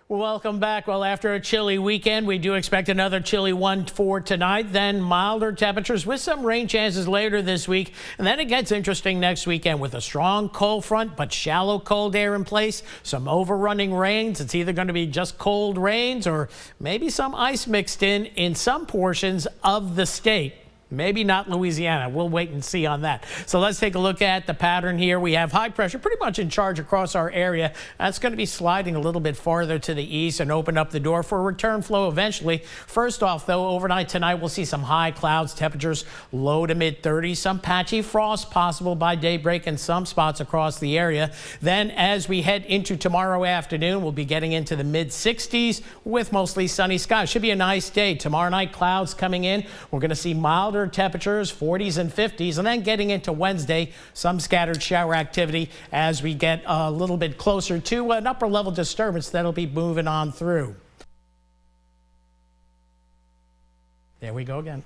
Welcome back. Well, after a chilly weekend, we do expect another chilly one for tonight. Then milder temperatures with some rain chances later this week. And then it gets interesting next weekend with a strong cold front, but shallow cold air in place. Some overrunning rains. It's either going to be just cold rains or maybe some ice mixed in some portions of the state. Maybe not Louisiana. We'll wait and see on that. So let's take a look at the pattern here. We have high pressure pretty much in charge across our area. That's going to be sliding a little bit farther to the east and open up the door for a return flow eventually. First off, though, overnight tonight, we'll see some high clouds, temperatures low to mid 30s, some patchy frost possible by daybreak in some spots across the area. Then as we head into tomorrow afternoon, we'll be getting into the mid 60s with mostly sunny skies. Should be a nice day. Tomorrow night, clouds coming in. We're going to see milder temperatures, 40s and 50s, and then getting into Wednesday, some scattered shower activity as we get a little bit closer to an upper level disturbance that'll be moving on through. There we go again.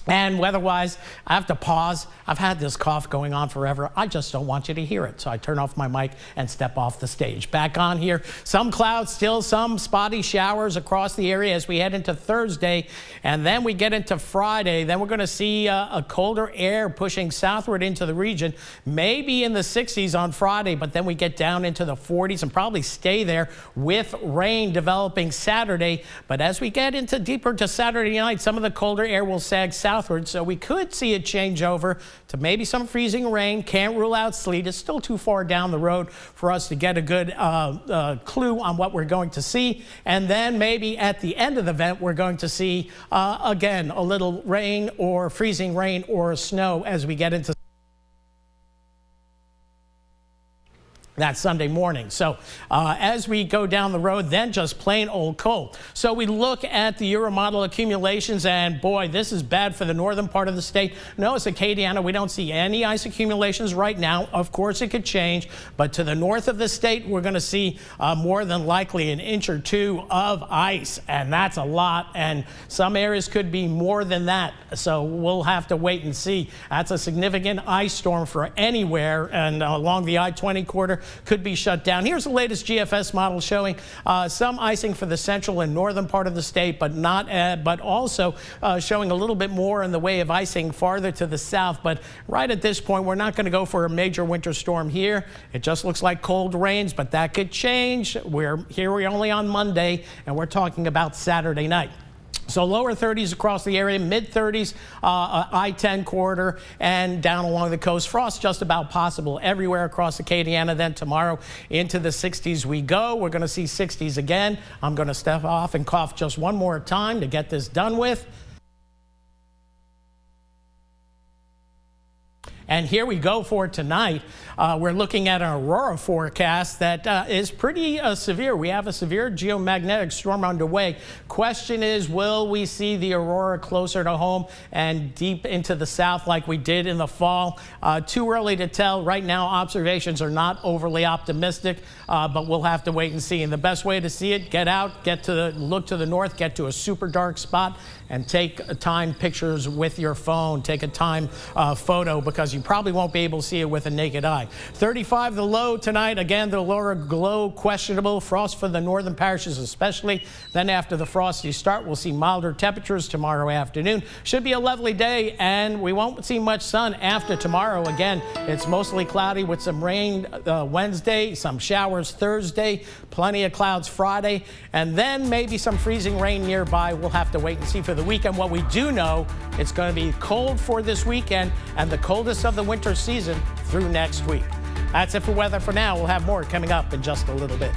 And weather-wise, I have to pause. I've had this cough going on forever. I just don't want you to hear it. So I turn off my mic and step off the stage. Back on here, some clouds, still some spotty showers across the area as we head into Thursday. And then we get into Friday. Then we're going to see a colder air pushing southward into the region, maybe in the 60s on Friday, but then we get down into the 40s and probably stay there with rain developing Saturday. But as we get into deeper to Saturday night, some of the colder air will sag southward, so we could see it change over to maybe some freezing rain. Can't rule out sleet. It's still too far down the road for us to get a good clue on what we're going to see. And then maybe at the end of the event, we're going to see, again, a little rain or freezing rain or snow as we get into that Sunday morning. So as we go down the road, then just plain old cold. So we look at the Euromodel accumulations, and boy, this is bad for the northern part of the state. Notice Acadiana, we don't see any ice accumulations right now. Of course, it could change, but to the north of the state, we're going to see more than likely an inch or two of ice, and that's a lot, and some areas could be more than that. So we'll have to wait and see. That's a significant ice storm for anywhere, and along the I-20 corridor, could be shut down. Here's the latest GFS model showing some icing for the central and northern part of the state, but also showing a little bit more in the way of icing farther to the south. But right at this point, we're not going to go for a major winter storm here. It just looks like cold rains, but that could change. We're only on Monday, and we're talking about Saturday night. So lower 30s across the area, mid 30s, I-10 corridor, and down along the coast. Frost just about possible everywhere across Acadiana. Then tomorrow into the 60s we go. We're going to see 60s again. I'm going to step off and cough just one more time to get this done with. And here we go for tonight. We're looking at an aurora forecast that is pretty severe. We have a severe geomagnetic storm underway. Question is, will we see the aurora closer to home and deep into the south like we did in the fall? Too early to tell. Right now, observations are not overly optimistic, but we'll have to wait and see. And the best way to see it, get out, look to the north, get to a super dark spot, and take time pictures with your phone. Take a time photo, because you probably won't be able to see it with a naked eye. 35 the low tonight. Again, the lower glow questionable. Frost for the northern parishes especially. Then after the frosty start, we'll see milder temperatures tomorrow afternoon. Should be a lovely day, and we won't see much sun after tomorrow. Again, it's mostly cloudy with some rain Wednesday, some showers Thursday, plenty of clouds Friday, and then maybe some freezing rain nearby. We'll have to wait and see for the weekend. What we do know, it's going to be cold for this weekend and the coldest of the winter season through next week. That's it for weather for now. We'll have more coming up in just a little bit.